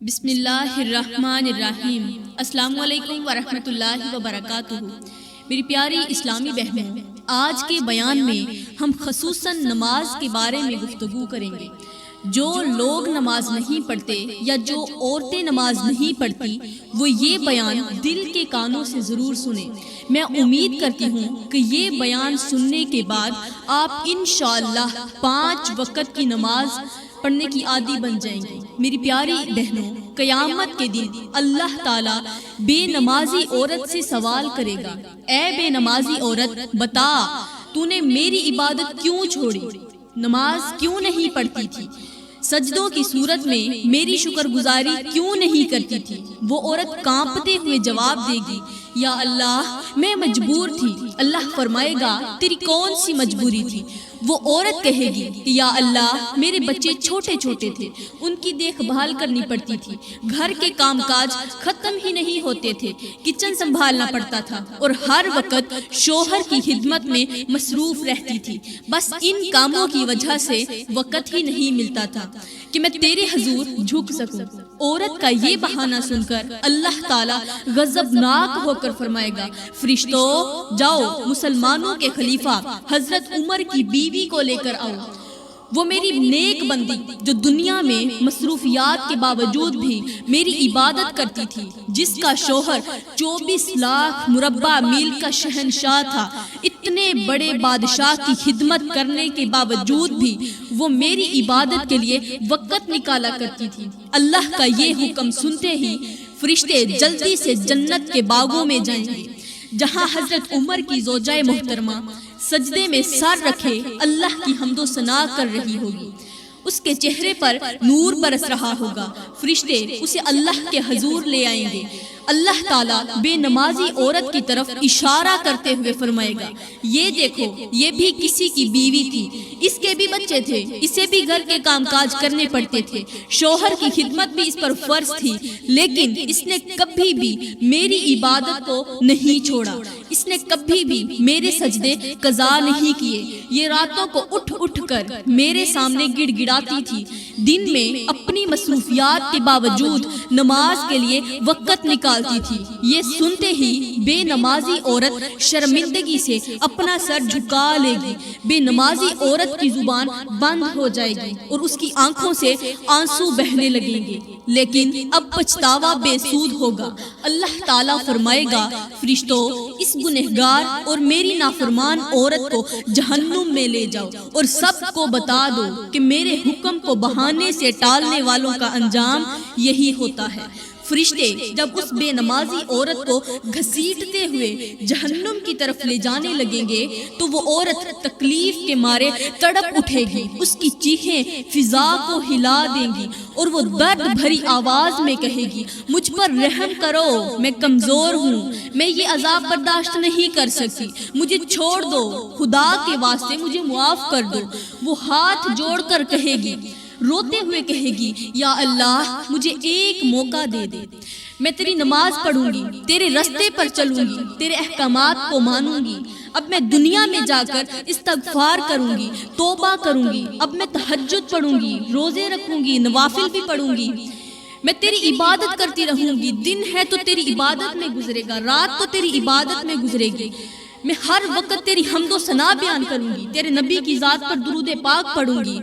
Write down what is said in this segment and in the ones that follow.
بسم اللہ الرحمن الرحیم۔ السلام علیکم ورحمۃ اللہ وبرکاتہ۔ میری پیاری اسلامی بہنوں، آج کے بیان میں ہم خصوصاً نماز کے بارے میں گفتگو کریں گے۔ جو لوگ نماز نہیں پڑھتے یا جو عورتیں نماز نہیں پڑھتی وہ یہ بیان دل کے کانوں سے ضرور سنیں۔ میں امید کرتی ہوں کہ یہ بیان سننے کے بعد آپ انشاءاللہ 5 وقت کی نماز پڑھنے کی عادی بن جائیں گے۔ میری پیاری بہنوں، قیامت کے دن اللہ تعالیٰ بے نمازی عورت سے سوال کرے گا، اے بے نمازی عورت، بتا تو نے میری عبادت کیوں چھوڑی؟ نماز کیوں نہیں پڑھتی تھی؟ سجدوں کی صورت میں میری شکر گزاری کیوں نہیں کرتی تھی؟ وہ عورت کانپتے ہوئے جواب دے گی، یا اللہ میں مجبور تھی۔ اللہ فرمائے گا، تیری کون سی مجبوری تھی؟ وہ عورت کہے گی، یا اللہ میرے بچے چھوٹے چھوٹے تھے، ان کی دیکھ بھال کرنی پڑتی تھی، گھر کے کام کاج ختم ہی نہیں ہوتے تھے، کچن سنبھالنا پڑتا تھا اور ہر وقت شوہر کی خدمت میں مصروف رہتی تھی۔ بس ان کاموں کی وجہ سے وقت ہی نہیں ملتا تھا کہ میں تیرے حضور جھک سکوں۔ عورت کا یہ بہانہ سن کر اللہ تعالیٰ غضبناک ہو کر فرمائے گا، فرشتوں جاؤ مسلمانوں کے خلیفہ حضرت عمر کی بیوی کو لے کر آؤ۔ وہ میری نیک بندی جو دنیا میں مصروفیات کے باوجود بھی میری عبادت کرتی تھی، جس کا شوہر 24 لاکھ مربع میل کا شہنشاہ تھا، اتنے بڑے بادشاہ کی خدمت کرنے کے باوجود بھی وہ میری عبادت کے لیے وقت نکالا کرتی تھی۔ اللہ کا یہ حکم سنتے ہی فرشتے جلدی سے جنت کے باغوں میں جائیں گے، جہاں حضرت عمر کی زوجہ محترمہ سجدے میں سر رکھے اللہ کی حمد و ثنا کر رہی ہوگی، اس کے چہرے پر نور برس رہا ہوگا۔ فرشتے اسے اللہ کے حضور لے آئیں گے۔ اللہ تعالیٰ بے نمازی عورت کی طرف اشارہ کرتے ہوئے فرمائے گا، یہ دیکھو یہ بھی کسی کی بیوی تھی، اس کے بھی بچے تھے، اسے بھی گھر کے کام کاج کرنے پڑتے تھے، شوہر کی خدمت بھی اس پر فرض تھی، لیکن اس نے کبھی بھی میری عبادت کو نہیں چھوڑا، اس نے کبھی بھی میرے سجدے قضا نہیں کیے، یہ راتوں کو اٹھ اٹھ کر میرے سامنے گڑ گڑاتی تھی، دن میں اپنی مصروفیات کے باوجود نماز کے لیے وقت نکالتی تھی۔ یہ سنتے ہی بے نمازی عورت شرمندگی سے اپنا سر جھکا لے گی، بے نمازی عورت کی زبان بند ہو جائے گی اور اس کی آنکھوں سے آنسو بہنے لگیں گے، لیکن اب پچھتاوا بے سود ہوگا۔ اللہ تعالیٰ فرمائے گا، فرشتوں اس گنہگار اور میری نافرمان عورت کو جہنم میں لے جاؤ اور سب کو بتا دو کہ میرے حکم کو بہانے سے ٹالنے والوں کا انجام یہی ہوتا ہے۔ فرشتے جب اس بے نمازی عورت کو گھسیٹتے ہوئے جہنم کی طرف لے جانے لگیں گے تو وہ عورت تکلیف کے مارے تڑپ اٹھے گی، اس کی چیخیں فضا کو ہلا دیں گی اور وہ درد بھری آواز میں کہے گی، مجھ پر رحم کرو، میں کمزور ہوں، میں یہ عذاب برداشت نہیں کر سکتی، مجھے چھوڑ دو، خدا کے واسطے مجھے معاف کر دو۔ وہ ہاتھ جوڑ کر کہے گی، روتے ہوئے کہے گی، یا اللہ مجھے ایک موقع دے دے، میں تیری نماز پڑھوں گی، تیرے رستے پر چلوں گی، تیرے احکامات کو مانوں گی، اب میں دنیا میں جا کر استغفار کروں گی، توبہ کروں گی، اب میں تہجد پڑھوں گی، روزے رکھوں گی، نوافل بھی پڑھوں گی، میں تیری عبادت کرتی رہوں گی، دن ہے تو تیری عبادت میں گزرے گا، رات تو تیری عبادت میں گزرے گی، میں ہر وقت تیری حمد و ثنا بیان کروں گی، تیرے نبی کی ذات پر درود پاک پڑھوں گی،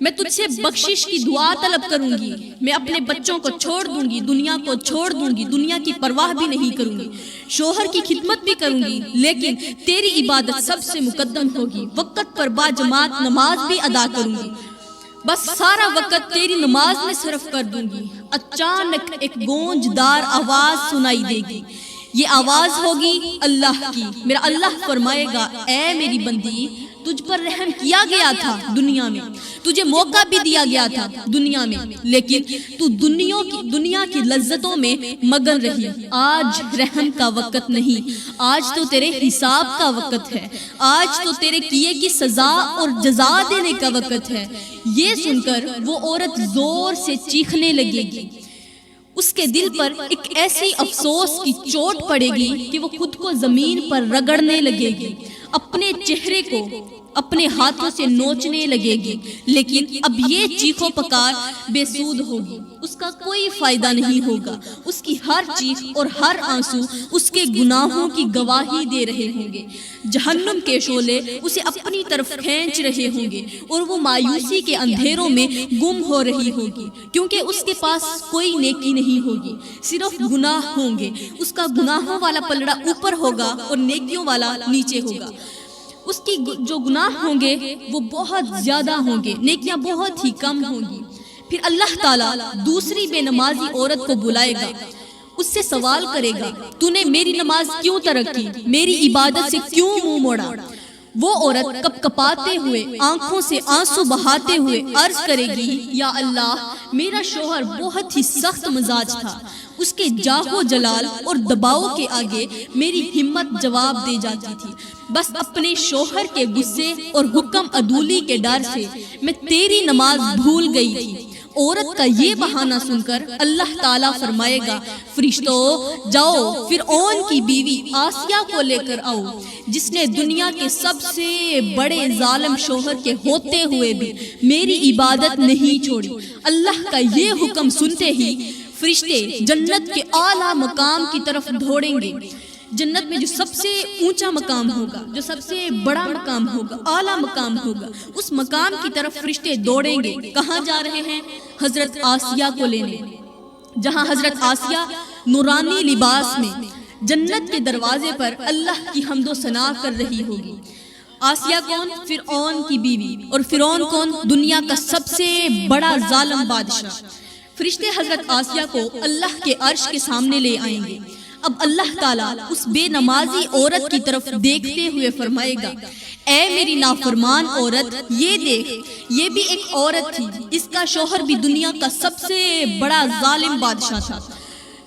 میں تجھ سے بخشش کی دعا طلب کروں گی، میں اپنے بچوں کو چھوڑ دوں گی، دنیا کو چھوڑ دوں گی، دنیا کی پرواہ بھی نہیں کروں گی، شوہر کی خدمت بھی کروں گی، لیکن تیری عبادت سب سے مقدم ہوگی، وقت پر باجماعت نماز بھی ادا کروں گی، بس سارا وقت تیری نماز میں صرف کر دوں گی۔ اچانک ایک گونجدار آواز سنائی دے گی، یہ آواز ہوگی اللہ کی۔ میرا اللہ فرمائے گا، اے میری بندی، تجھ پر رحم کیا گیا تھا دنیا میں، تجھے موقع بھی دیا گیا تھا دنیا میں، لیکن تو دنیا کی لذتوں میں مگن رہی۔ آج رحم کا وقت نہیں، آج تو تیرے حساب کا وقت ہے، آج تو تیرے کیے کی سزا اور جزا دینے کا وقت ہے۔ یہ سن کر وہ عورت زور سے چیخنے لگے گی، اس کے دل پر ایک ایسی افسوس کی چوٹ پڑے گی کہ وہ خود کو زمین پر رگڑنے لگے گی، اپنے چہرے کو اپنے ہاتھوں سے نوچنے لگے گی، لیکن اب یہ چیخو پکار بے سود ہوگی، اس کا کوئی فائدہ نہیں ہوگا۔ اس کی ہر چیخ اور ہر آنسو اس کے گناہوں کی گواہی دے رہے ہوں گے۔ جہنم کے شعلے اسے اپنی طرف کھینچ رہے ہوں گے اور وہ مایوسی کے اندھیروں میں گم ہو رہی ہوگی، کیونکہ اس کے پاس کوئی نیکی نہیں ہوگی، صرف گناہ ہوں گے۔ اس کا گناہوں والا پلڑا اوپر ہوگا اور نیکیوں والا نیچے ہوگا۔ اس کی جو گناہ ہوں گے وہ بہت زیادہ ہوں گے، نیکیاں بہت ہی کم ہوں گی۔ پھر اللہ تعالیٰ دوسری بے نمازی عورت کو بلائے گا، اس سے سوال کرے گا، تو نے میری نماز کیوں ترک کی، میری عبادت سے کیوں منہ موڑا؟ وہ عورت کپ کپاتے ہوئے، آنکھوں سے آنسو بہاتے ہوئے عرض کرے گی، یا اللہ، میرا شوہر بہت ہی سخت مزاج تھا، اس کے جاہو جلال اور دباؤ کے آگے میری ہمت جواب دے جاتی تھی۔ بس اپنے شوہر کے غصے اور حکم عدولی کے ڈر سے میں تیری نماز بھول گئی تھی۔ عورت کا یہ بہانہ سن کر اللہ تعالیٰ فرمائے گا، فرشتوں جاؤ فرعون کی بیوی آسیہ کو لے کر آؤ، جس نے دنیا کے سب سے بڑے ظالم شوہر کے ہوتے ہوئے بھی میری عبادت نہیں چھوڑی۔ اللہ کا یہ حکم سنتے ہی فرشتے جنت کے اعلیٰ مقام کی طرف دوڑیں گے۔ جنت میں جو سب سے اونچا مقام ہوگا، جو سب سے بڑا مقام ہوگا، اعلیٰ مقام ہوگا، اس مقام کی طرف فرشتے دوڑیں گے۔ کہاں جا رہے ہیں؟ حضرت آسیہ کو لینے، جہاں حضرت آسیہ نورانی لباس میں جنت کے دروازے پر اللہ کی حمد و ثنا کر رہی ہوگی۔ آسیہ کون؟ فرعون کی بیوی، اور فرعون کون؟ دنیا کا سب سے بڑا ظالم بادشاہ۔ فرشتے حضرت آسیہ کو اللہ کے عرش کے سامنے لے آئیں گے۔ اب اللہ تعالیٰ اس بے نمازی عورت کی طرف دیکھتے ہوئے فرمائے گا، اے میری نافرمان عورت، یہ دیکھ، یہ بھی ایک عورت تھی، اس کا شوہر بھی دنیا کا سب سے بڑا ظالم بادشاہ تھا،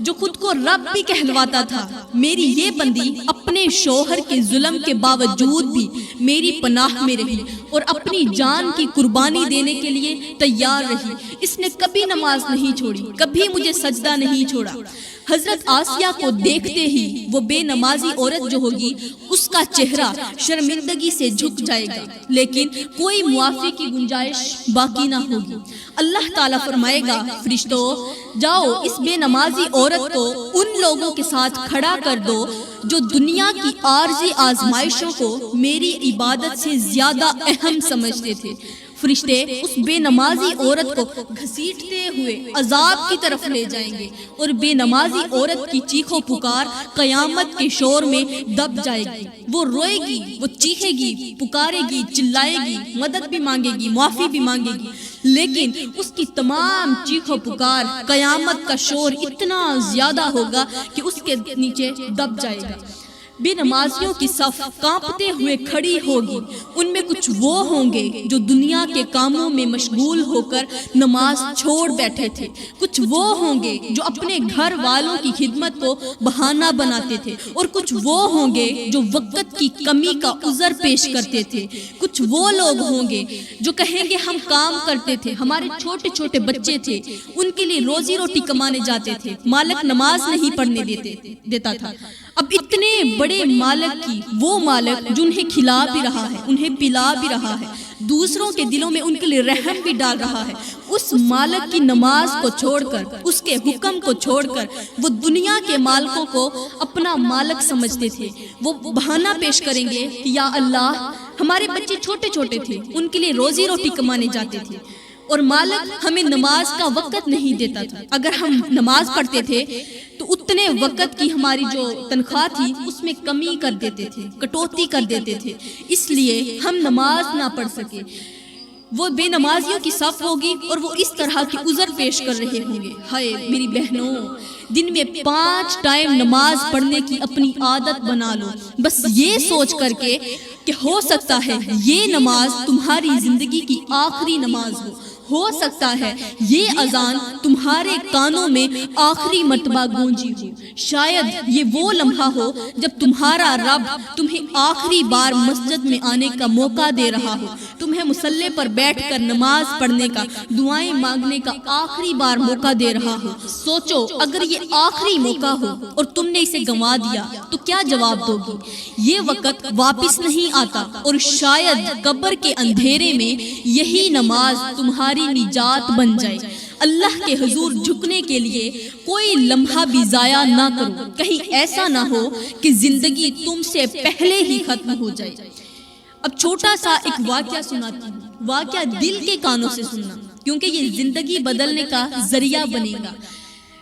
جو خود کو رب بھی کہلواتا تھا۔ میری یہ بندی اپنے شوہر کے ظلم کے باوجود بھی میری پناہ میں رہی اور اپنی جان کی قربانی دینے کے لیے تیار رہی۔ اس نے کبھی نماز نہیں چھوڑی، کبھی مجھے سجدہ نہیں چھوڑا۔ حضرت آسیہ کو دیکھتے ہی وہ بے نمازی عورت جو ہوگی، اس کا چہرہ شرمندگی سے جھک جائے گا، لیکن کوئی معافی کی گنجائش باقی نہ ہوگی۔ اللہ تعالیٰ فرمائے گا، فرشتوں جاؤ اس بے نمازی عورت کو ان لوگوں کے ساتھ کھڑا کر دو جو دنیا کی عارضی آزمائشوں کو میری عبادت سے زیادہ اہم سمجھتے تھے۔ فرشتے اس بے نمازی عورت کو گھسیٹتے ہوئے عذاب کی طرف لے جائیں گے، اور بے نمازی عورت کی چیخ و پکار قیامت کے شور میں دب جائے گی۔ وہ روئے گی، وہ چیخے گی، پکارے گی، چلائے گی، مدد بھی مانگے گی، معافی بھی مانگے گی، لیکن اس کی تمام چیخ و پکار قیامت کا شور اتنا زیادہ ہوگا کہ اس کے نیچے دب جائے گا۔ بے نمازیوں کی صف کانپتے ہوئے کھڑی ہوگی۔ ان میں کچھ وہ ہوں گے جو دنیا کے کاموں میں مشغول ہو کر نماز چھوڑ بیٹھے تھے، کچھ وہ ہوں گے جو اپنے گھر والوں کی خدمت کو بہانہ بناتے تھے، اور کچھ وہ ہوں گے جو وقت کی کمی کا عذر پیش کرتے تھے۔ کچھ وہ لوگ ہوں گے جو کہیں گے ہم کام کرتے تھے، ہمارے چھوٹے چھوٹے بچے تھے، ان کے لیے روزی روٹی کمانے جاتے تھے، مالک نماز نہیں پڑھنے دیتا تھا۔ اب اتنے بڑے مالک کی، وہ مالک جو انہیں کھلا بھی رہا ہے، انہیں پلا بھی رہا ہے، دوسروں کے دلوں میں ان کے لیے رحم بھی ڈال رہا ہے، اس مالک کی نماز کو چھوڑ کر، اس کے حکم کو چھوڑ کر وہ دنیا کے مالکوں کو اپنا مالک سمجھتے تھے۔ وہ بہانہ پیش کریں گے کہ یا اللہ، ہمارے بچے چھوٹے چھوٹے تھے، ان کے لیے روزی روٹی کمانے جاتے تھے، اور مالک ہمیں نماز کا وقت نہیں دیتا تھا۔ اگر ہم نماز پڑھتے تھے تو اتنے وقت کی ہماری جو تنخواہ تھی اس میں کمی کر دیتے تھے، کٹوتی کر دیتے تھے، اس لیے ہم نماز نہ پڑھ سکے۔ وہ بے نمازیوں کی صف ہوگی اور وہ اس طرح کی عذر پیش کر رہے ہوں گے، ہائے میری بہنوں، دن میں 5 ٹائم نماز پڑھنے کی اپنی عادت بنا لو، بس یہ سوچ کر کے کہ ہو سکتا ہے یہ نماز تمہاری زندگی کی آخری نماز ہو سکتا ہے یہ اذان تمہارے کانوں میں آخری مرتبہ گونجی ہو۔ شاید یہ وہ لمحہ ہو جب تمہارا رب تمہیں آخری بار مسجد میں آنے کا موقع دے رہا ہو، تمہیں مصلی پر بیٹھ کر نماز پڑھنے کا، دعائیں مانگنے کا آخری بار موقع دے رہا ہو۔ سوچو اگر یہ آخری موقع ہو اور تم نے اسے گنوا دیا تو کیا جواب دو گی؟ یہ وقت واپس نہیں آتا اور شاید قبر کے اندھیرے میں یہی نماز تمہاری نجات بن جائے۔ اللہ کے حضور جھکنے کے لیے کوئی لمحہ بھی ضائع نہ کرو، کہیں ایسا نہ ہو کہ زندگی تم سے پہلے ہی ختم ہو جائے۔ اب چھوٹا سا ایک واقعہ سناتی ہوں، واقعہ دل کے کانوں سے سننا کیونکہ یہ زندگی بدلنے کا ذریعہ بنے گا۔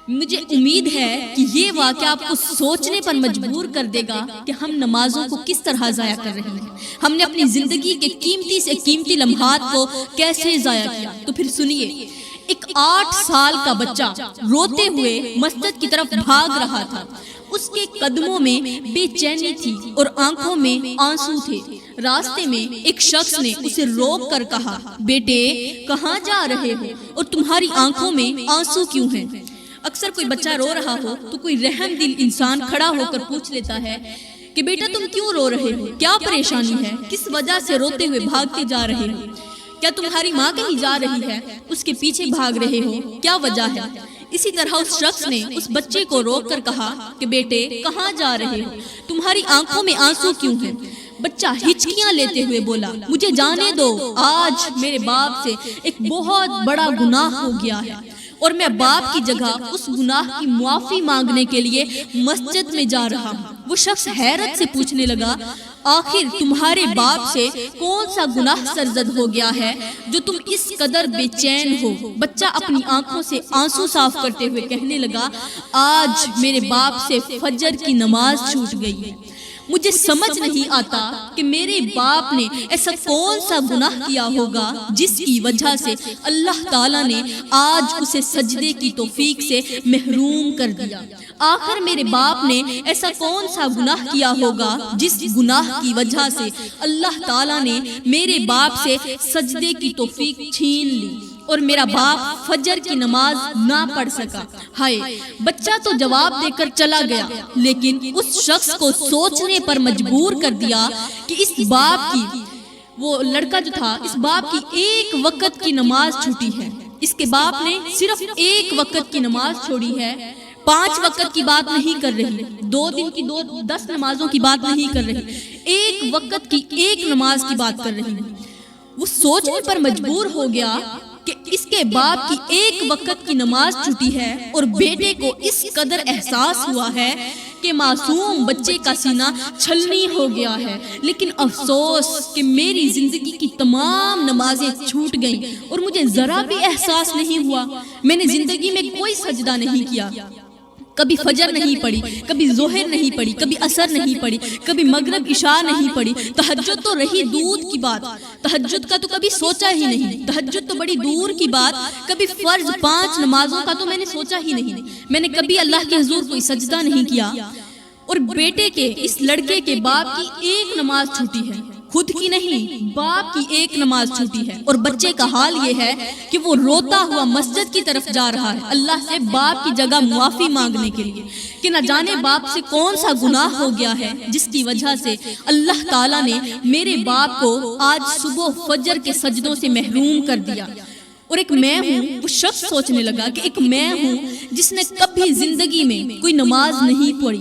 مجھے امید ہے کہ یہ واقعہ آپ کو سوچنے پر مجبور کر دے گا کہ ہم نمازوں کو کس طرح ضائع کر رہے ہیں، ہم نے اپنی زندگی کے قیمتی سے قیمتی لمحات کو کیسے ضائع کیا۔ تو پھر سنیے، ایک 8 سال کا بچہ روتے ہوئے مسجد کی طرف بھاگ رہا تھا۔ اس کے قدموں میں بے چینی تھی اور آنکھوں میں آنسو تھے۔ راستے میں ایک شخص نے اسے روک کر کہا، بیٹے کہاں جا رہے ہو اور تمہاری آنکھوں میں آنسو کیوں ہیں؟ اکثر کوئی بچہ رو رہا ہو تو کوئی رحم دل انسان کھڑا ہو کر پوچھ لیتا ہے کہ بیٹا تم کیوں رو رہے ہو، کیا پریشانی ہے، کس وجہ سے روتے ہوئے بھاگتے جا رہے ہو؟ کیا تمہاری ماں کہیں جا رہی ہے، اس کے پیچھے بھاگ رہے ہو، کیا وجہ ہے؟ اسی طرح اس شخص نے اس بچے کو روک کر کہا کہ بیٹے کہاں جا رہے ہو، تمہاری آنکھوں میں آنسو کیوں ہیں؟ بچہ ہچکیاں لیتے ہوئے بولا، مجھے جانے دو، آج میرے باپ سے ایک بہت بڑا گناہ ہو گیا ہے اور میں باپ کی جگہ اس گناہ کی معافی مانگنے کے لیے مسجد میں جا رہا ہوں۔ وہ شخص حیرت سے پوچھنے لگا، آخر تمہارے باپ سے کون سا گناہ سرزد ہو گیا ہے جو تم اس قدر بے چین ہو؟ بچہ اپنی آنکھوں سے آنسو صاف کرتے ہوئے کہنے لگا، آج میرے باپ سے فجر کی نماز چھوٹ گئی ہے۔ مجھے سمجھ نہیں آتا کہ میرے باپ نے ایسا کون سا گناہ کیا ہوگا جس کی وجہ سے اللہ تعالیٰ نے آج اسے سجدے کی توفیق سے محروم کر دیا۔ آخر میرے باپ نے ایسا کون سا گناہ کیا ہوگا جس گناہ کی وجہ سے اللہ تعالیٰ نے میرے باپ سے سجدے کی توفیق چھین لی اور میرا باپ فجر کی نماز نہ پڑھ سکا۔ ہائے، بچہ تو جواب دے کر چلا گیا لیکن اس شخص کو سوچنے پر مجبور کر دیا کہ اس باپ کی، وہ لڑکا جو تھا، اس باپ کی ایک وقت کی نماز چھوٹی ہے۔ اس کے باپ نے صرف ایک وقت کی نماز چھوڑی ہے، 5 وقت کی بات نہیں کر رہی، 2 دن کی 10 نمازوں کی بات نہیں کر رہی، ایک وقت کی ایک نماز کی بات کر رہی ہے۔ وہ سوچنے پر مجبور ہو گیا کہ اس کے باپ کی ایک وقت کی نماز چھوٹی ہے اور بیٹے کو اس قدر احساس ہوا ہے کہ معصوم بچے کا سینہ چھلنی ہو گیا ہے، لیکن افسوس کہ میری زندگی کی تمام نمازیں چھوٹ گئیں اور مجھے ذرا بھی احساس نہیں ہوا۔ میں نے زندگی میں کوئی سجدہ نہیں کیا، کبھی فجر نہیں پڑھی، کبھی ظہر نہیں پڑھی، کبھی عصر نہیں پڑھی، کبھی مغرب عشاء نہیں پڑھی، تہجد تو رہی دور کی بات، تہجد کا تو کبھی سوچا ہی نہیں، تہجد تو بڑی دور کی بات، کبھی فرض 5 نمازوں کا تو میں نے سوچا ہی نہیں، میں نے کبھی اللہ کے حضور کوئی سجدہ نہیں کیا۔ اور بیٹے کے، اس لڑکے کے باپ کی ایک نماز چھوٹی ہے، خود کی نہیں، باپ کی ایک نماز چھوٹی ہے، اور بچے کا حال یہ ہے کہ وہ روتا ہوا مسجد کی طرف جا رہا ہے اللہ سے باپ کی جگہ معافی مانگنے کے لیے کہ نہ جانے باپ سے کون سا گناہ ہو گیا ہے جس کی وجہ سے اللہ تعالیٰ نے میرے باپ کو آج صبح فجر کے سجدوں سے محروم کر دیا۔ اور ایک میں ہوں، وہ شخص سوچنے لگا کہ ایک میں ہوں جس نے کبھی زندگی میں کوئی نماز نہیں پڑھی،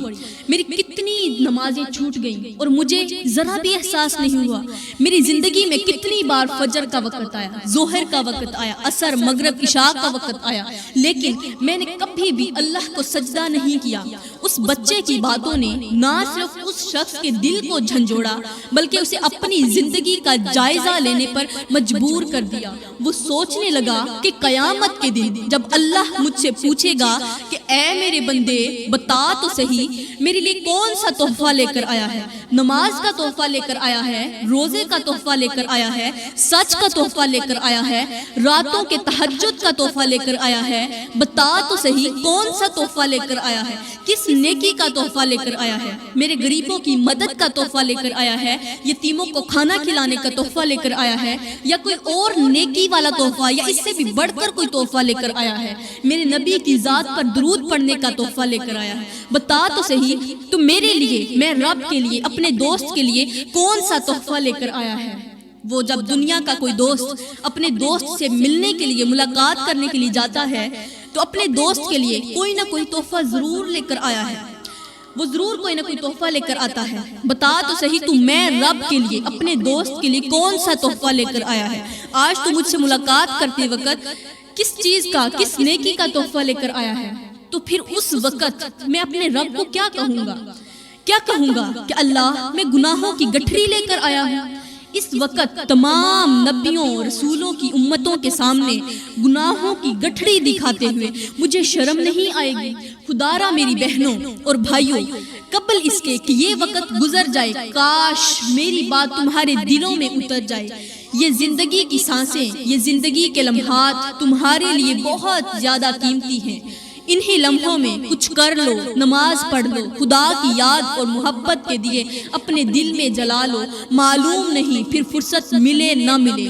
میری کتنی نمازیں چھوٹ گئیں اور مجھے ذرا بھی احساس نہیں ہوا۔ میری زندگی میں کتنی بار فجر کا وقت آیا، ظہر کا وقت آیا، عصر، مغرب، عشاء کا وقت آیا، لیکن میں نے کبھی بھی اللہ کو سجدہ نہیں کیا۔ اس بچے کی باتوں نے نہ صرف اس شخص کے دل کو جھنجھوڑا بلکہ اسے اپنی زندگی کا جائزہ لینے پر مجبور کر دیا۔ وہ سوچنے لگا کہ قیامت کے دن جب اللہ مجھ سے پوچھے گا کہ اے میرے بندے بتا تو صحیح میرے لیے کون سا تحفہ لے کر آیا ہے، نماز کا تحفہ لے کر آیا ہے، روزے کا تحفہ لے کر آیا ہے، سچ کا تحفہ لے کر آیا ہے، راتوں کے تہجد کا تحفہ لے کر آیا ہے۔ بتا تو صحیح کون سا تحفہ لے کر آیا ہے؟ کس نیکی کا تحفہ لے کر آیا ہے؟ میرے غریبوں کی مدد کا تحفہ لے کر آیا ہے، یتیموں کو کھانا کھلانے کا تحفہ لے کر آیا ہے، یا کوئی اور نیکی والا تحفہ یا اس سے بھی بڑھ کر کوئی تحفہ لے کر آیا ہے؟ میرے نبی کی ذات پر درود پڑھنے کا تحفہ لے کر آیا ہے۔ بتا تو صحیح تو میرے لیے، میں رب کے لیے، اپنے دوست کے لیے کون سا تحفہ لے کر آیا ہے؟ وہ جب دنیا کا کوئی دوست اپنے دوست سے ملنے کے لیے، ملاقات کرنے کے لیے جاتا ہے تو اپنے دوست کے لیے کوئی نہ کوئی تحفہ ضرور لے کر آیا ہے، وہ ضرور کوئی نہ کوئی تحفہ لے کر آتا ہے۔ بتا تو صحیح تو میں رب کے لیے، اپنے دوست کے لیے کون سا تحفہ لے کر آیا ہے؟ آج تو مجھ سے ملاقات کرتے وقت کس چیز کا، کس نیکی کا تحفہ لے کر آیا ہے؟ تو پھر اس وقت میں اپنے رب کو کیا کہوں گا؟ کیا کہوں گا کہ اللہ میں گناہوں کی گٹھری لے کر آیا ہوں؟ اس وقت تمام نبیوں اور رسولوں کی امتوں کے سامنے گناہوں کی گٹھڑی دکھاتے ہوئے مجھے شرم نہیں آئے گی؟ خدارا میری بہنوں اور بھائیوں، قبل اس کے کہ یہ وقت گزر جائے، کاش میری بات تمہارے دلوں میں اتر جائے۔ یہ زندگی کی سانسیں، یہ زندگی کے لمحات تمہارے لیے بہت زیادہ قیمتی ہیں۔ انہی لمحوں میں کچھ کر لو، نماز پڑھ لو، خدا کی یاد اور محبت کے دیے اپنے دل میں جلا لو، معلوم نہیں پھر فرصت ملے نہ ملے۔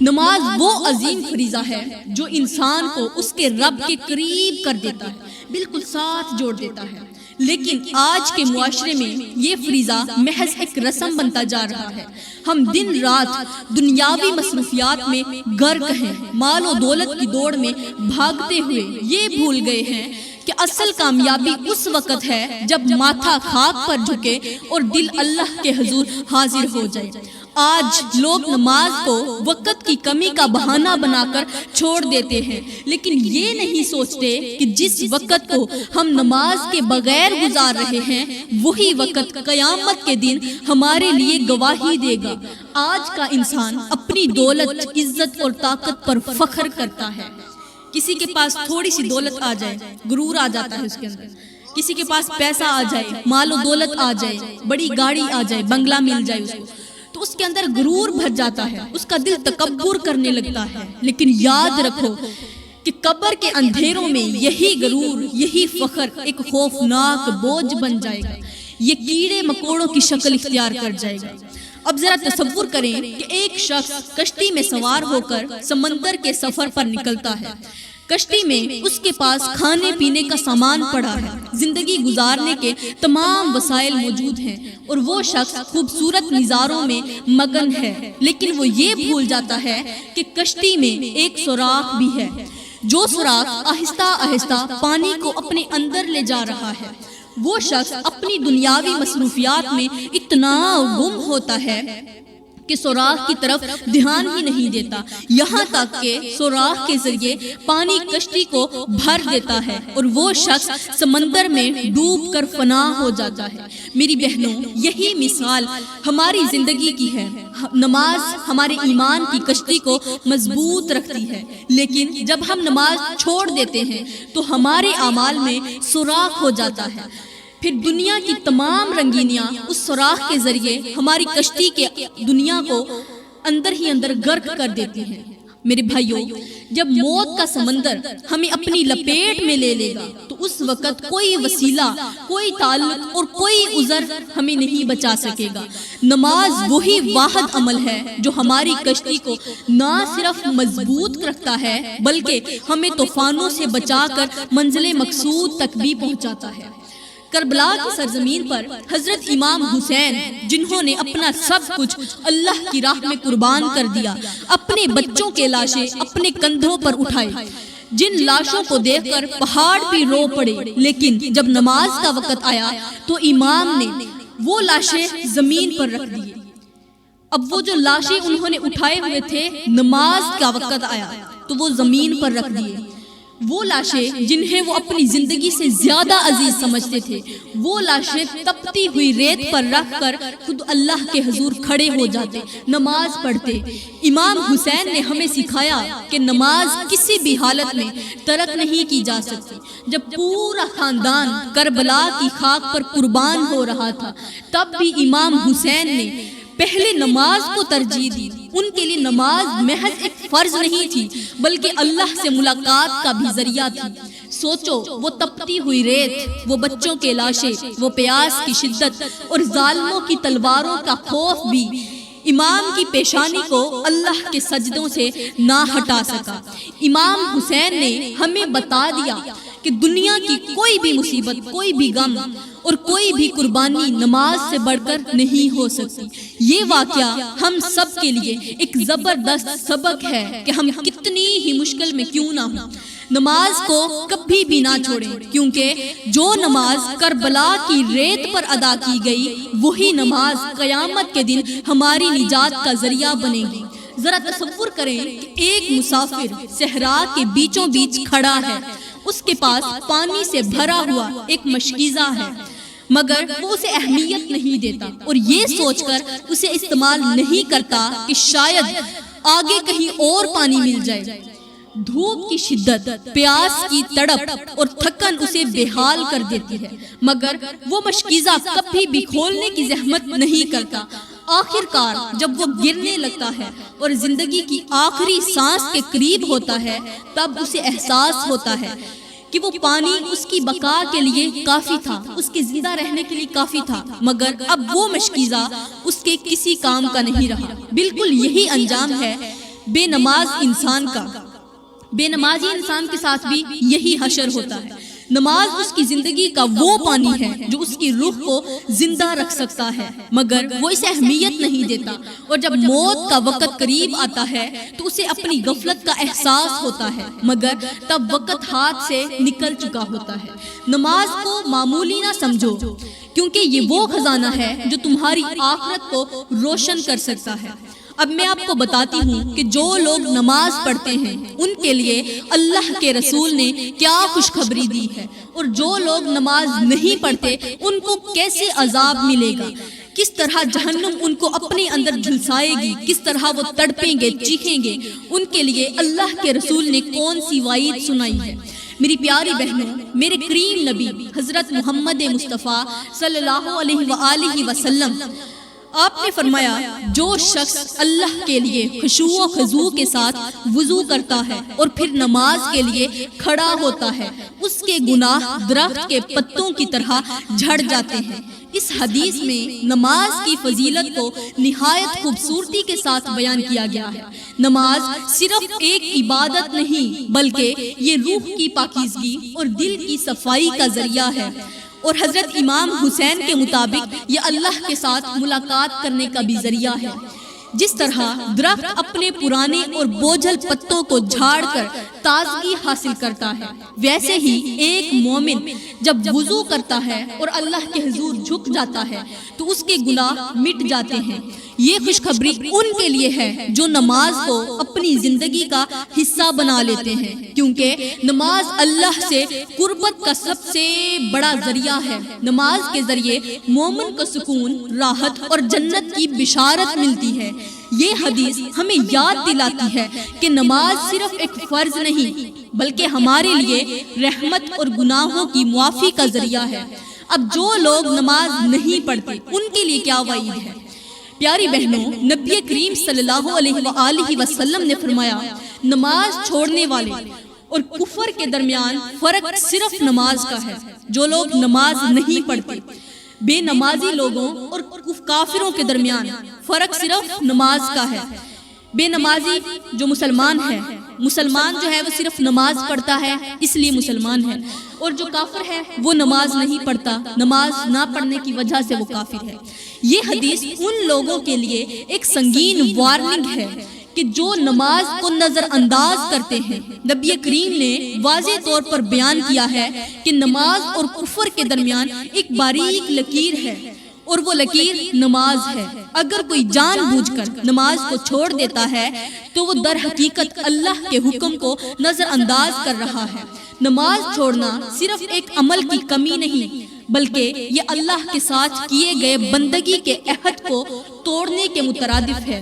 نماز وہ عظیم فریضہ ہے جو انسان کو اس کے رب کے قریب کر دیتا ہے، بالکل ساتھ جوڑ دیتا ہے۔ لیکن آج کے معاشرے میں یہ فریضہ محض ایک رسم بنتا جا رہا ہے۔ ہم دن رات دنیاوی مصروفیات میں غرق ہیں، مال و دولت کی دوڑ میں بھاگتے ہوئے یہ بھول گئے ہیں کہ اصل کامیابی اس وقت ہے جب ماتھا خاک پر جھکے اور دل اللہ کے حضور حاضر ہو جائے۔ آج لوگ نماز کو وقت کی کمی کا بہانہ بنا کر چھوڑ دیتے ہیں، لیکن یہ نہیں سوچتے کہ جس وقت کو ہم نماز کے بغیر گزار رہے ہیں وہی وقت قیامت کے دن ہمارے لیے گواہی دے گا۔ آج کا انسان اپنی دولت، عزت اور طاقت پر فخر کرتا ہے۔ کسی کے پاس تھوڑی سی دولت آ جائے، غرور آ جاتا ہے اس کے اندر۔ کسی کے پاس پیسہ آ جائے، مال و دولت آ جائے، بڑی گاڑی آ جائے، بنگلہ مل جائے اس کو، تو اس کے اندر غرور بھر جاتا ہے، اس کا دل تکبر کرنے لگتا ہے۔ لیکن یاد رکھو کہ قبر کے اندھیروں میں یہی غرور، یہی فخر ایک خوفناک بوجھ بن جائے گا، یہ کیڑے مکوڑوں کی شکل اختیار کر جائے گا۔ اب ذرا تصور کریں کہ ایک شخص کشتی میں سوار ہو کر سمندر کے سفر پر نکلتا ہے۔ کشتی میں اس کے پاس کھانے پینے کا سامان پڑا ہے، زندگی گزارنے کے تمام وسائل موجود ہیں، اور وہ شخص خوبصورت نظاروں میں مگن ہے، لیکن وہ یہ بھول جاتا ہے کہ کشتی میں ایک سوراخ بھی ہے، جو سوراخ آہستہ آہستہ پانی کو اپنے اندر لے جا رہا ہے۔ وہ شخص اپنی دنیاوی مصروفیات میں اتنا گم ہوتا ہے کہ سوراخ کی طرف دھیان ہی نہیں دیتا، یہاں تک کہ سوراخ کے ذریعے پانی کشتی کو بھر دیتا ہے اور وہ شخص سمندر میں ڈوب کر فنا ہو جاتا ہے۔ میری بہنوں، یہی مثال ہماری زندگی کی ہے۔ نماز ہمارے ایمان کی کشتی کو مضبوط رکھتی ہے، لیکن جب ہم نماز چھوڑ دیتے ہیں تو ہمارے اعمال میں سوراخ ہو جاتا ہے۔ پھر دنیا کی تمام رنگینیاں اس سوراخ کے ذریعے ہماری کشتی کے دنیا کو اندر ہی اندر غرق کر دیتی ہیں۔ میرے بھائیوں، جب موت کا سمندر ہمیں اپنی لپیٹ میں لے لے گا تو اس وقت کوئی وسیلہ، کوئی تعلق اور کوئی عذر ہمیں نہیں بچا سکے گا۔ نماز وہی واحد عمل ہے جو ہماری کشتی کو نہ صرف مضبوط رکھتا ہے بلکہ ہمیں طوفانوں سے بچا کر منزل مقصود تک بھی پہنچاتا ہے۔ کربلا کی سرزمین پر حضرت امام حسین، جنہوں نے اپنا سب کچھ اللہ کی راہ میں قربان کر دیا، اپنے بچوں کے لاشیں اپنے کندھوں پر اٹھائے، جن لاشوں کو دیکھ کر پہاڑ بھی رو پڑے، لیکن جب نماز کا وقت آیا تو امام نے وہ لاشیں زمین پر رکھ دی۔ اب وہ جو لاشیں انہوں نے اٹھائے ہوئے تھے، نماز کا وقت آیا تو وہ زمین پر رکھ دیے۔ وہ لاشیں جنہیں وہ اپنی زندگی سے زیادہ عزیز سمجھتے تھے، وہ لاشیں تپتی ہوئی ریت پر رکھ کر خود اللہ کے حضور کھڑے ہو جاتے، نماز پڑھتے۔ امام حسین نے ہمیں سکھایا کہ نماز کسی بھی حالت میں ترک نہیں کی جا سکتی۔ جب پورا خاندان کربلا کی خاک پر قربان ہو رہا تھا، تب بھی امام حسین نے پہلے نماز کو ترجیح دی۔ ان کے لیے نماز محض ایک فرض نہیں تھی بلکہ اللہ سے ملاقات کا بھی ذریعہ تھی۔ سوچو، وہ تپتی ہوئی ریت، وہ بچوں کے لاشیں، وہ پیاس کی شدت اور ظالموں کی تلواروں کا خوف بھی امام کی پیشانی کو اللہ کے سجدوں سے نہ ہٹا سکا۔ امام حسین نے ہمیں بتا دیا کہ دنیا کی کوئی بھی مصیبت، کوئی بھی غم اور کوئی بھی قربانی نماز سے بڑھ کر نہیں ہو سکتی۔ یہ واقعہ ہم سب کے لیے ایک زبردست سبق ہے کہ ہم کتنی ہی مشکل میں کیوں نہ ہوں، نماز کو کبھی بھی نہ چھوڑیں، کیونکہ جو نماز کربلا کی ریت پر ادا کی گئی، وہی نماز قیامت کے دن ہماری نجات کا ذریعہ بنے گی۔ ذرا تصور کریں کہ ایک مسافر صحرا کے بیچوں بیچ کھڑا ہے، اس کے پاس پانی سے بھرا ہوا ایک مشکیزہ ہے، مگر وہ اسے اہمیت نہیں دیتا اور یہ سوچ کر اسے استعمال نہیں کرتا کہ شاید آگے کہیں اور پانی مل جائے۔ دھوپ کی شدت، پیاس کی تڑپ اور تھکن اسے بے حال کر دیتی ہے، مگر وہ مشکیزہ کبھی بھی کھولنے کی زحمت نہیں کرتا۔ آخر کار جب وہ گرنے لگتا ہے اور زندگی کی آخری سانس کے قریب ہوتا ہے، تب اسے احساس ہوتا ہے کہ وہ پانی اس کی بقا کے لیے کافی تھا، اس کے زندہ رہنے کے لیے کافی تھا، مگر اب وہ مشکیزہ اس کے کسی کام کا نہیں رہا۔ بالکل یہی انجام ہے بے نماز انسان کا۔ بے نمازی انسان کے ساتھ بھی یہی حشر ہوتا ہے۔ نماز اس کی زندگی کا وہ پانی ہے جو اس کی روح کو زندہ رکھ سکتا ہے، مگر وہ اسے اہمیت نہیں دیتا، اور جب موت کا وقت قریب آتا ہے تو اسے اپنی غفلت کا احساس ہوتا ہے، مگر تب وقت ہاتھ سے نکل چکا ہوتا ہے۔ نماز کو معمولی نہ سمجھو، کیونکہ یہ وہ خزانہ ہے جو تمہاری آخرت کو روشن کر سکتا ہے۔ اب میں آپ کو بتاتی ہوں کہ جو لوگ نماز پڑھتے ہیں ان کے لیے اللہ کے رسول نے کیا خوشخبری دی ہے، اور جو لوگ نماز نہیں پڑھتے ان کو کیسے عذاب ملے گا، کس طرح جہنم ان کو اپنے اندر جھلسائے گی، کس طرح وہ تڑپیں گے، چیخیں گے۔ ان کے لیے اللہ کے رسول نے کون سی وعید سنائی ہے۔ میری پیاری بہنوں، میرے کریم نبی حضرت محمد مصطفیٰ صلی اللہ علیہ وآلہ وسلم آپ نے فرمایا، جو شخص اللہ کے لیے خشوع و خضوع کے ساتھ وضو کرتا ہے اور پھر نماز کے لیے کھڑا ہوتا ہے، اس کے گناہ درخت کے پتوں کی طرح جھڑ جاتے ہیں۔ اس حدیث میں نماز کی فضیلت کو نہایت خوبصورتی کے ساتھ بیان کیا گیا ہے۔ نماز صرف ایک عبادت نہیں بلکہ یہ روح کی پاکیزگی اور دل کی صفائی کا ذریعہ ہے، اور حضرت امام حسین کے مطابق یہ اللہ کے ساتھ ملاقات کرنے کا بھی ذریعہ ہے۔ جس طرح درخت اپنے پرانے اور بوجھل پتوں کو جھاڑ کر تازگی حاصل کرتا ہے، ویسے ہی ایک مومن جب وضو کرتا ہے اور اللہ کے حضور جھک جاتا ہے تو اس کے گناہ مٹ جاتے ہیں۔ یہ خوشخبری ان کے لیے ہے جو نماز کو اپنی زندگی کا حصہ بنا لیتے ہیں، کیونکہ نماز اللہ سے قربت کا سب سے بڑا ذریعہ ہے۔ نماز کے ذریعے مومن کو سکون، راحت اور جنت کی بشارت ملتی ہے۔ یہ حدیث ہمیں یاد دلاتی ہے کہ نماز صرف ایک فرض نہیں بلکہ ہمارے لیے رحمت اور گناہوں کی معافی کا ذریعہ ہے۔ اب جو لوگ نماز نہیں پڑھتے ان کے لیے کیا وعید ہے؟ پیاری بہنوں، نبی کریم صلی اللہ علیہ وآلہ وسلم نے فرمایا، نماز چھوڑنے والے اور کفر کے درمیان فرق صرف نماز کا ہے۔ جو لوگ نماز نہیں پڑھتے، بے نمازی لوگوں اور کافروں کے درمیان فرق صرف نماز کا ہے۔ بے نمازی جو مسلمان ہے، مسلمان جو ہے وہ صرف نماز پڑھتا ہے اس لیے مسلمان ہے، اور جو کافر ہے وہ نماز نہیں پڑھتا، نماز نہ پڑھنے کی وجہ سے وہ کافر ہے۔ یہ حدیث ان لوگوں کے لیے ایک سنگین وارننگ ہے کہ جو نماز کو نظر انداز کرتے ہیں۔ نبی کریم نے واضح طور پر بیان کیا ہے کہ نماز اور کفر کے درمیان ایک باریک لکیر ہے، اور وہ لکیر نماز ہے۔ اگر کوئی جان بوجھ کر نماز کو چھوڑ دیتا ہے تو وہ در حقیقت اللہ کے حکم کو نظر انداز کر رہا ہے۔ نماز چھوڑنا صرف ایک عمل کی کمی نہیں بلکہ یہ اللہ کے ساتھ کیے گئے بندگی کے عہد کو توڑنے کے مترادف ہے۔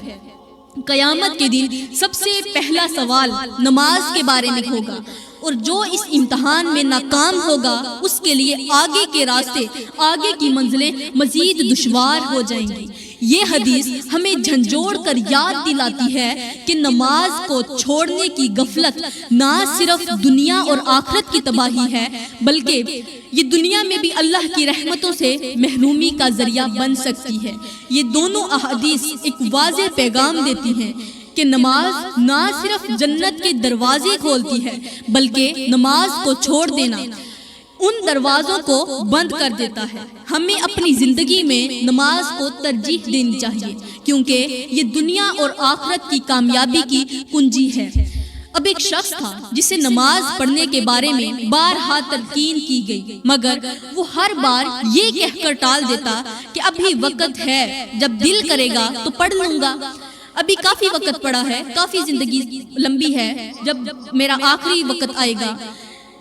قیامت کے دن سب سے پہلا سوال نماز کے بارے میں ہوگا، اور جو اس امتحان میں ناکام ہوگا اس کے لیے آگے کے راستے، آگے کی منزلیں مزید دشوار ہو جائیں گی۔ یہ حدیث ہمیں جھنجھوڑ کر یاد دلاتی ہے کہ نماز کو چھوڑنے کی غفلت نہ صرف دنیا اور آخرت کی تباہی ہے بلکہ یہ دنیا میں بھی اللہ کی رحمتوں سے محرومی کا ذریعہ بن سکتی ہے۔ یہ دونوں احادیث ایک واضح پیغام دیتی ہیں کہ نماز نہ صرف جنت کے دروازے کھولتی ہے بلکہ نماز کو چھوڑ دینا ان دروازوں کو بند کر دیتا ہے۔ ہمیں اپنی زندگی میں نماز کو ترجیح دینی چاہیے کیونکہ یہ دنیا اور آخرت کی کامیابی کی کنجی ہے۔ اب ایک شخص تھا جسے نماز پڑھنے کے بارے میں بارہا تلقین کی گئی، مگر وہ ہر بار یہ کہہ کر ٹال دیتا کہ ابھی وقت ہے، جب دل کرے گا تو پڑھ لوں گا، ابھی کافی وقت پڑا ہے، کافی زندگی لمبی ہے، جب میرا آخری وقت آئے گا،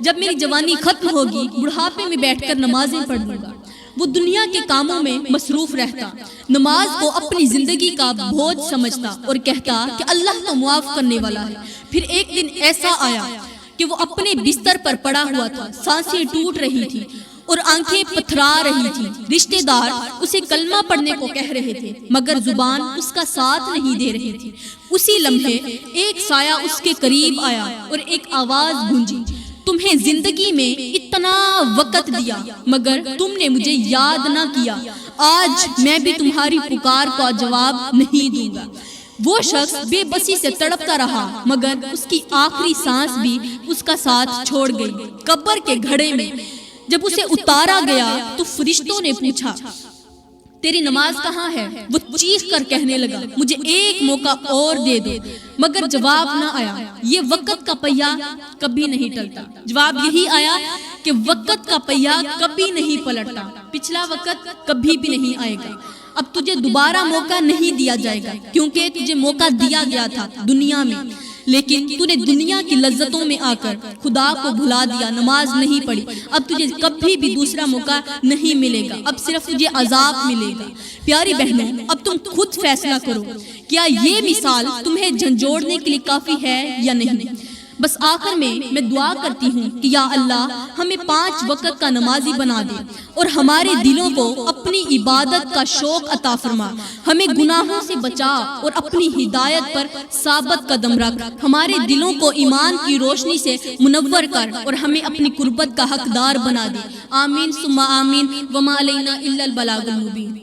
جب میری جوانی ختم ہوگی، بڑھاپے میں بیٹھ کر نمازیں پڑھ لوں گا۔ وہ دنیا کے کاموں میں مصروف رہتا، نماز کو اپنی زندگی کا بوجھ سمجھتا اور کہتا کہ اللہ تو معاف کرنے والا ہے۔ پھر ایک دن ایسا آیا کہ وہ اپنے بستر پر پڑا ہوا تھا، سانسیں ٹوٹ رہی تھی اور آنکھیں پتھرا رہی تھی۔ رشتہ دار اسے کلمہ پڑھنے کو کہہ رہے تھے مگر زبان اس کا ساتھ نہیں دے رہی تھی۔ اسی لمحے ایک سایہ اس کے قریب آیا اور ایک آواز گونجی، تمہیں زندگی میں اتنا وقت دیا مگر تم نے مجھے یاد نہ کیا، آج میں بھی تمہاری پکار کا جواب نہیں دوں گا۔ وہ شخص بے بسی سے تڑپتا رہا مگر اس کی آخری سانس بھی اس کا ساتھ چھوڑ گئی۔ قبر کے گھڑے میں جب اسے اتارا گیا تو فرشتوں نے پوچھا، تیری نماز کہاں ہے؟ وہ چیخ کر کہنے لگا، مجھے ایک موقع اور دے دو، مگر جواب نہ آیا۔ یہ وقت کا پہیہ کبھی نہیں ٹلتا۔ جواب یہی آیا کہ وقت کا پہیہ کبھی نہیں پلٹتا، پچھلا وقت کبھی بھی نہیں آئے گا، اب تجھے دوبارہ موقع نہیں دیا جائے گا کیونکہ تجھے موقع دیا گیا تھا دنیا میں، لیکن تو نے دنیا کی لذتوں میں آ کر خدا کو بھلا دیا، نماز نہیں پڑھی، اب تجھے کبھی بھی دوسرا موقع نہیں ملے گا، اب صرف تجھے عذاب ملے گا۔ پیاری بہنوں، اب تم خود فیصلہ کرو، کیا یہ مثال تمہیں جھنجھوڑنے کے لیے کافی ہے یا نہیں؟ بس آخر میں دعا کرتی ہوں کہ یا اللہ ہمیں 5 وقت کا نمازی بنا دے اور ہمارے دلوں کو اپنی عبادت کا شوق عطا فرما، ہمیں گناہوں سے بچا اور اپنی ہدایت پر ثابت قدم رکھ، ہمارے دلوں کو ایمان کی روشنی سے منور کر اور ہمیں اپنی قربت کا حقدار بنا دے۔ آمین ثم آمین، وما علینا الا البلاغ المبین۔